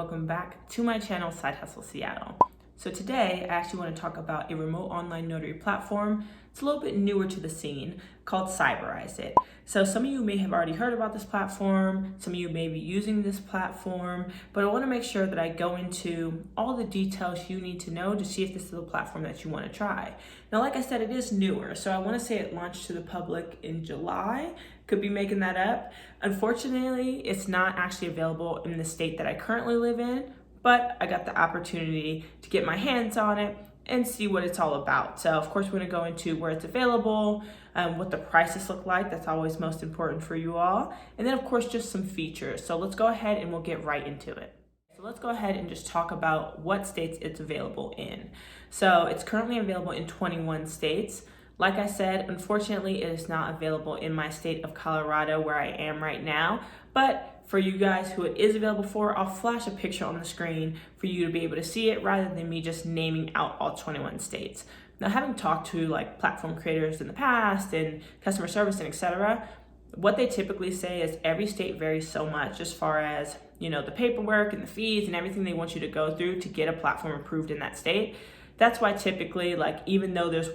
welcome back to my channel, Side Hustle Seattle. So today I actually want to talk about a remote online notary platform. It's a little bit newer to the scene called Cyberize It. So some of you may have already heard about this platform, some of you may be using this platform, but I want to make sure that I go into all the details you need to know to see if this is a platform that you want to try. Now, like I said, it is newer, so I want to say it launched to the public in July. Could be making that up. Unfortunately, it's not actually available in the state that I currently live in, but I got the opportunity to get my hands on it and see what it's all about. So of course, we're gonna go into where it's available, what the prices look like. That's always most important for you all. And then of course, just some features. So let's go ahead and we'll get right into it. So let's go ahead and just talk about what states it's available in. So it's currently available in 21 states. Like I said, unfortunately, it is not available in my state of Colorado where I am right now, but for you guys who it is available for, I'll flash a picture on the screen for you to be able to see it rather than me just naming out all 21 states. Now, having talked to like platform creators in the past and customer service and etc., what they typically say is every state varies so much as far as, you know, the paperwork and the fees and everything they want you to go through to get a platform approved in that state. That's why typically, like, even though there's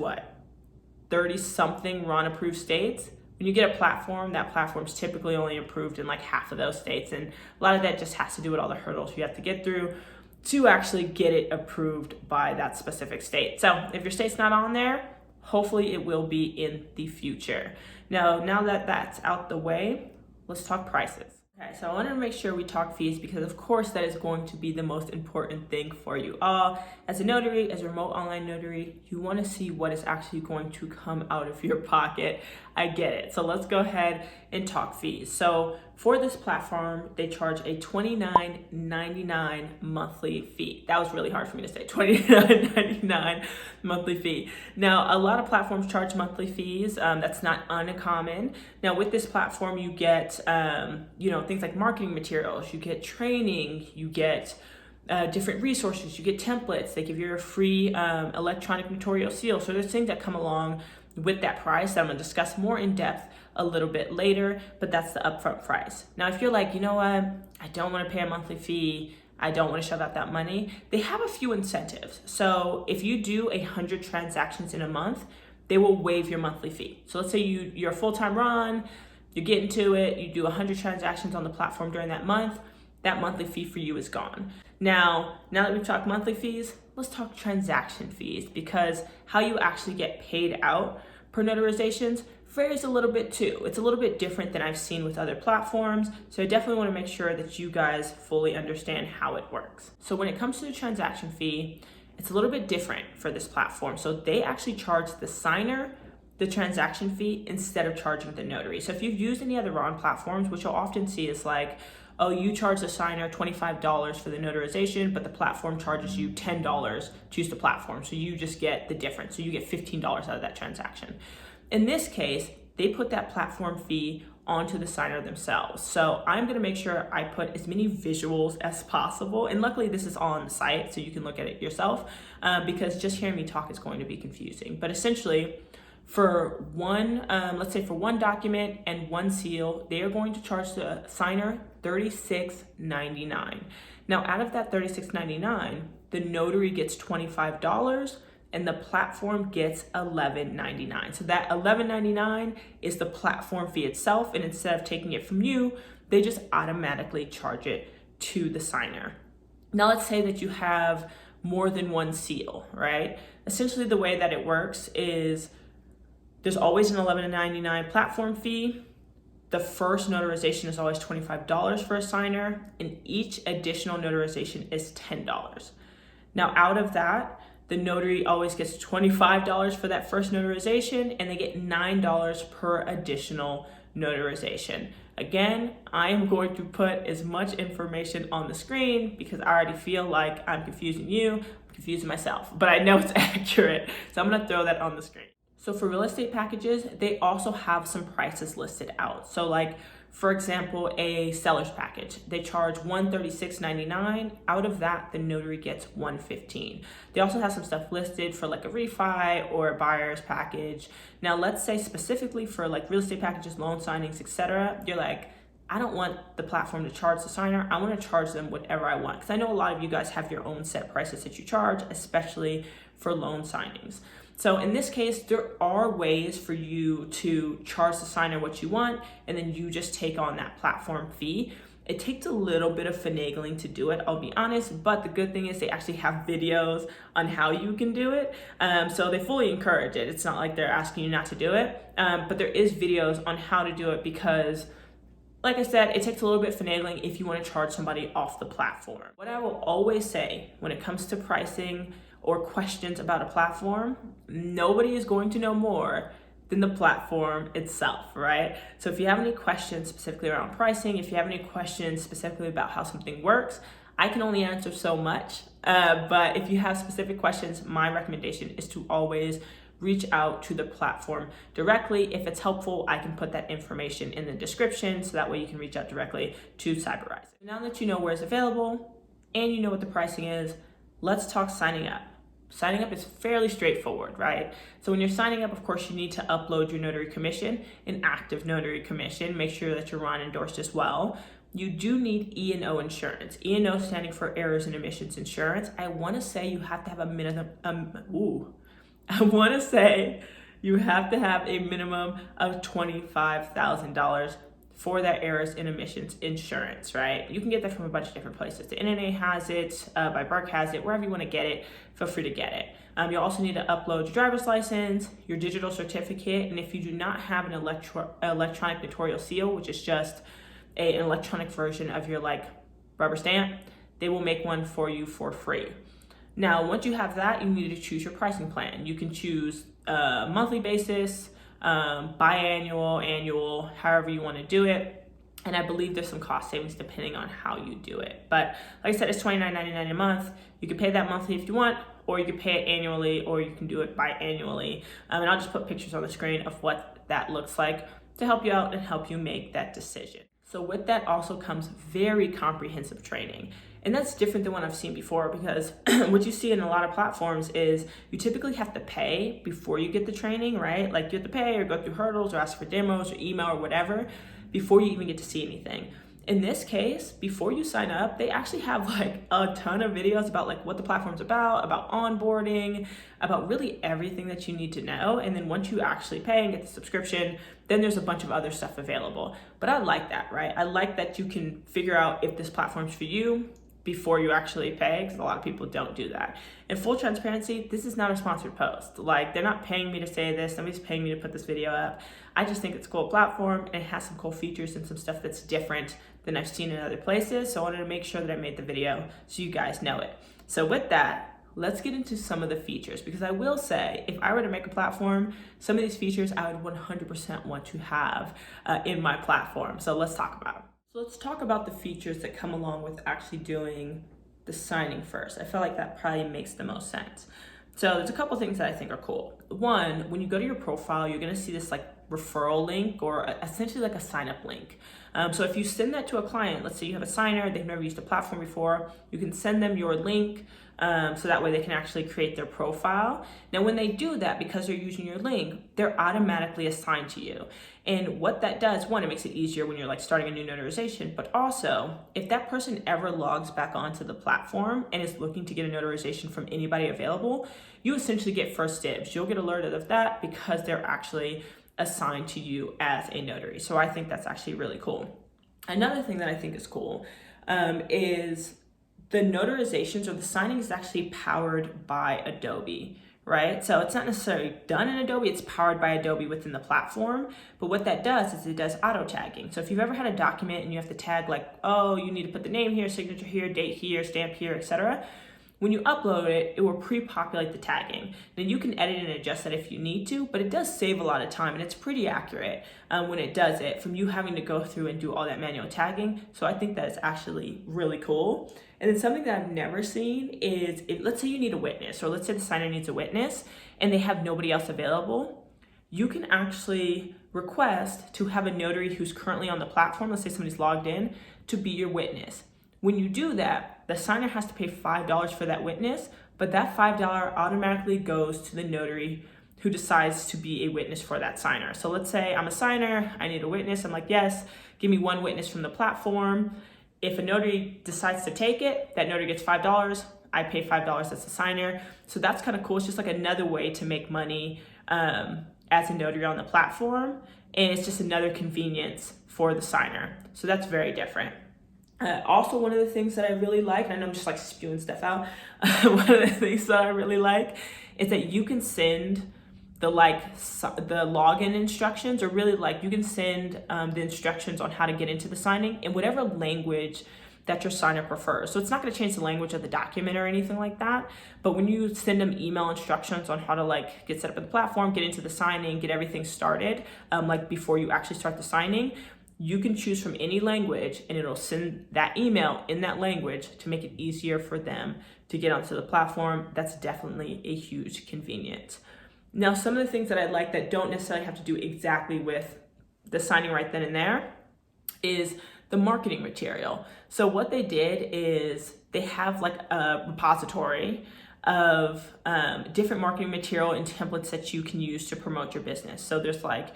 30 something RON approved states, when you get a platform, that platform's typically only approved in like half of those states. And a lot of that just has to do with all the hurdles you have to get through to actually get it approved by that specific state. So if your state's not on there, hopefully it will be in the future. Now that that's out the way, let's talk prices. Okay, so I wanted to make sure we talk fees because of course that is going to be the most important thing for you all. As a notary, as a remote online notary, you want to see what is actually going to come out of your pocket. I get it. So let's go ahead and talk fees. So for this platform, they charge a $29.99 monthly fee. That was really hard for me to say, $29.99 monthly fee. Now, a lot of platforms charge monthly fees. That's not uncommon. Now, with this platform, you get, things like marketing materials, you get training, you get different resources, you get templates. They give you a free electronic notarial seal. So there's things that come along with that price that I'm gonna discuss more in depth a little bit later, but that's the upfront price. Now, if you're like, you know what, I don't wanna pay a monthly fee, I don't wanna shell out that money, they have a few incentives. So if you do 100 transactions in a month, they will waive your monthly fee. So let's say you're a full-time RON, you get into it, you do 100 transactions on the platform during that month, that monthly fee for you is gone. Now that we've talked monthly fees, let's talk transaction fees, because how you actually get paid out per notarizations varies a little bit too. It's a little bit different than I've seen with other platforms. So I definitely want to make sure that you guys fully understand how it works. So when it comes to the transaction fee, it's a little bit different for this platform. So they actually charge the signer the transaction fee instead of charging the notary. So if you've used any other RON platforms, which you'll often see is like, oh, you charge the signer $25 for the notarization, but the platform charges you $10 to use the platform. So you just get the difference. So you get $15 out of that transaction. In this case, they put that platform fee onto the signer themselves. So I'm gonna make sure I put as many visuals as possible. And luckily this is all on the site, so you can look at it yourself, because just hearing me talk is going to be confusing. But essentially, for one, let's say for one document and one seal, they are going to charge the signer $36.99. Now, out of that $36.99, the notary gets $25 and the platform gets $11.99. So that $11.99 is the platform fee itself, and instead of taking it from you, they just automatically charge it to the signer. Now, let's say that you have more than one seal, right? Essentially, the way that it works is there's always an $11.99 platform fee. The first notarization is always $25 for a signer, and each additional notarization is $10. Now, out of that, the notary always gets $25 for that first notarization, and they get $9 per additional notarization. Again, I am going to put as much information on the screen because I already feel like I'm confusing you, I'm confusing myself, but I know it's accurate. So I'm gonna throw that on the screen. So for real estate packages, they also have some prices listed out. So like, for example, a seller's package, they charge $136.99. Out of that, the notary gets $115. They also have some stuff listed for like a refi or a buyer's package. Now, let's say specifically for like real estate packages, loan signings, etc., you're like, I don't want the platform to charge the signer. I want to charge them whatever I want, because I know a lot of you guys have your own set prices that you charge, especially for loan signings. So in this case, there are ways for you to charge the signer what you want, and then you just take on that platform fee. It takes a little bit of finagling to do it, I'll be honest, but the good thing is they actually have videos on how you can do it. So they fully encourage it. It's not like they're asking you not to do it, but there is videos on how to do it, because like I said, it takes a little bit of finagling if you want to charge somebody off the platform. What I will always say when it comes to pricing or questions about a platform, nobody is going to know more than the platform itself, right? So if you have any questions specifically around pricing, if you have any questions specifically about how something works, I can only answer so much. But if you have specific questions, my recommendation is to always reach out to the platform directly. If it's helpful, I can put that information in the description, so that way you can reach out directly to Cyberize It. Now that you know where it's available and you know what the pricing is, let's talk signing up. Signing up is fairly straightforward, right? So when you're signing up, of course, you need to upload your notary commission, an active notary commission. Make sure that you're RON endorsed as well. You do need E&O insurance. E&O standing for errors and omissions insurance. I want to say you have to have a minimum, you have to have a minimum of $25,000 for that errors and omissions insurance, right? You can get that from a bunch of different places. The NNA has it, by Bark has it, wherever you want to get it, feel free to get it. You'll also need to upload your driver's license, your digital certificate, and if you do not have an electronic notarial seal, which is just an electronic version of your rubber stamp, they will make one for you for free. Now, once you have that, you need to choose your pricing plan. You can choose a monthly basis, biannual, annual, however you want to do it. And I believe there's some cost savings depending on how you do it. But like I said, it's $29.99 a month. You can pay that monthly if you want, or you can pay it annually, or you can do it biannually. And I'll just put pictures on the screen of what that looks like to help you out and help you make that decision. So with that also comes very comprehensive training. And that's different than what I've seen before, because what you see in a lot of platforms is you typically have to pay before you get the training, right? Like you have to pay or go through hurdles or ask for demos or email or whatever before you even get to see anything. In this case, before you sign up, they actually have a ton of videos about what the platform's about onboarding, about really everything that you need to know. And then once you actually pay and get the subscription, then there's a bunch of other stuff available. But I like that, right? I like that you can figure out if this platform's for you before you actually pay, because a lot of people don't do that. In full transparency, this is not a sponsored post. They're not paying me to say this, nobody's paying me to put this video up. I just think it's a cool platform and it has some cool features and some stuff that's different than I've seen in other places. So I wanted to make sure that I made the video so you guys know it. So with that, let's get into some of the features, because I will say, if I were to make a platform, some of these features I would 100% want to have in my platform. So let's talk about them. So let's talk about the features that come along with actually doing the signing first. I feel like that probably makes the most sense. So there's a couple things that I think are cool. One, when you go to your profile, you're gonna see this referral link, or essentially a sign up link. So if you send that to a client, let's say you have a signer, they've never used a platform before, you can send them your link, so that way they can actually create their profile. Now when they do that, because they're using your link, they're automatically assigned to you. And what that does, one, it makes it easier when you're starting a new notarization, but also if that person ever logs back onto the platform and is looking to get a notarization from anybody available, you essentially get first dibs. You'll get alerted of that because they're actually assigned to you as a notary. So I think that's actually really cool. Another thing that I think is cool is the notarizations, or the signing, is actually powered by Adobe, right? So it's not necessarily done in Adobe, it's powered by Adobe within the platform. But what that does is it does auto tagging. So if you've ever had a document and you have to tag oh, you need to put the name here, signature here, date here, stamp here, etc. When you upload it, it will pre-populate the tagging. Now you can edit and adjust that if you need to, but it does save a lot of time and it's pretty accurate when it does it, from you having to go through and do all that manual tagging. So I think that is actually really cool. And then something that I've never seen is, let's say you need a witness, or let's say the signer needs a witness and they have nobody else available, you can actually request to have a notary who's currently on the platform, let's say somebody's logged in, to be your witness. When you do that, the signer has to pay $5 for that witness, but that $5 automatically goes to the notary who decides to be a witness for that signer. So let's say I'm a signer, I need a witness. I'm like, yes, give me one witness from the platform. If a notary decides to take it, that notary gets $5. I pay $5 as a signer. So that's kind of cool. It's just like another way to make money as a notary on the platform. And it's just another convenience for the signer. So that's very different. Also, one of the things that I really like, and I know I'm just like spewing stuff out, one of the things that I really like is that you can send the login instructions, or really like you can send the instructions on how to get into the signing in whatever language that your signer prefers. So it's not going to change the language of the document or anything like that. But when you send them email instructions on how to like get set up in the platform, get into the signing, get everything started, like before you actually start the signing, you can choose from any language and it'll send that email in that language to make it easier for them to get onto the platform. That's definitely a huge convenience. Now, some of the things that I like that don't necessarily have to do exactly with the signing right then and there is the marketing material. So what they did is they have like a repository of different marketing material and templates that you can use to promote your business. So there's like,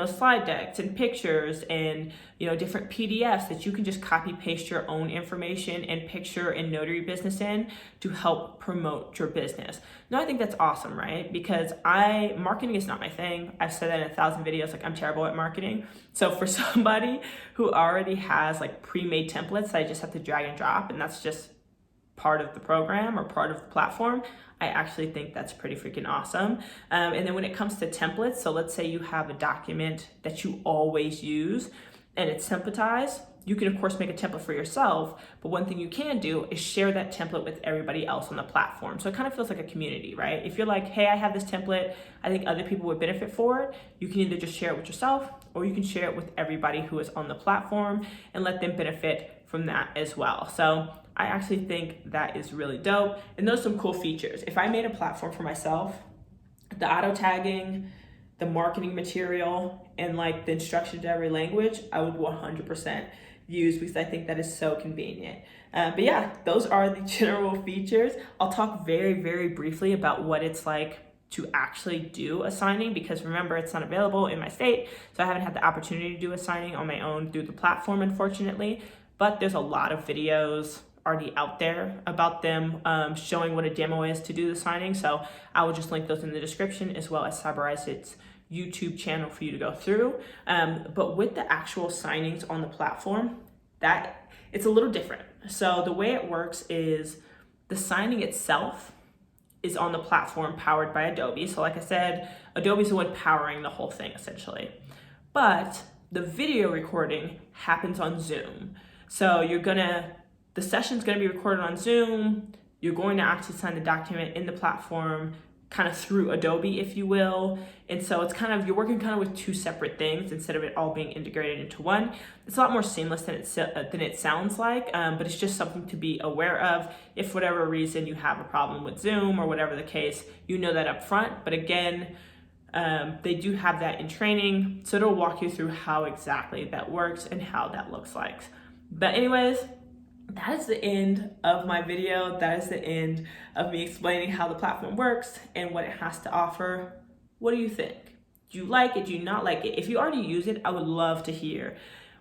slide decks and pictures and, different PDFs that you can just copy paste your own information and picture and notary business in to help promote your business. Now, I think that's awesome, right? Because marketing is not my thing. I've said that in 1,000 videos, like I'm terrible at marketing. So for somebody who already has like pre-made templates that I just have to drag and drop, and that's just part of the program or part of the platform, I actually think that's pretty freaking awesome. And then when it comes to templates, so let's say you have a document that you always use and it's templatized, you can of course make a template for yourself, but one thing you can do is share that template with everybody else on the platform. So it kind of feels like a community, right? If you're like, hey, I have this template, I think other people would benefit for it, you can either just share it with yourself or you can share it with everybody who is on the platform and let them benefit from that as well. So I actually think that is really dope. And those are some cool features. If I made a platform for myself, the auto tagging, the marketing material, and like the instructions to every language, I would 100% use because I think that is so convenient. But yeah, those are the general features. I'll talk very, very briefly about what it's like to actually do a signing, because remember, it's not available in my state. So I haven't had the opportunity to do a signing on my own through the platform, unfortunately. But there's a lot of videos already out there about them showing what a demo is to do the signing. So I will just link those in the description, as well as Cyberize It's YouTube channel for you to go through. But with the actual signings on the platform, that it's a little different. So the way it works is the signing itself is on the platform powered by Adobe. So like I said, Adobe's the one powering the whole thing essentially. But the video recording happens on Zoom. So the session's gonna be recorded on Zoom. You're going to actually sign the document in the platform, kind of through Adobe, if you will. And so it's you're working kind of with two separate things instead of it all being integrated into one. It's a lot more seamless than it sounds like, but it's just something to be aware of. If for whatever reason you have a problem with Zoom or whatever the case, you know that up front. But again, they do have that in training. So it'll walk you through how exactly that works and how that looks like. But anyways, that is the end of my video. That is the end of me explaining how the platform works and what it has to offer. What do you think? Do you like it? Do you not like it? If you already use it, I would love to hear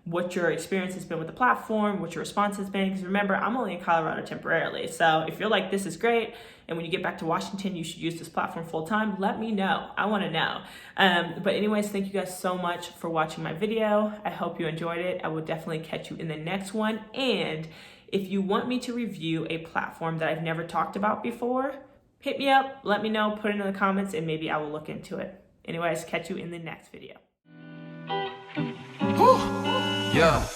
what your experience has been with the platform, what your response has been. Because remember, I'm only in Colorado temporarily. So if you're like, this is great, and when you get back to Washington, you should use this platform full time, let me know. I want to know. But anyways, thank you guys so much for watching my video. I hope you enjoyed it. I will definitely catch you in the next one. And if you want me to review a platform that I've never talked about before, hit me up, let me know, put it in the comments, and maybe I will look into it. Anyways, catch you in the next video. Yeah.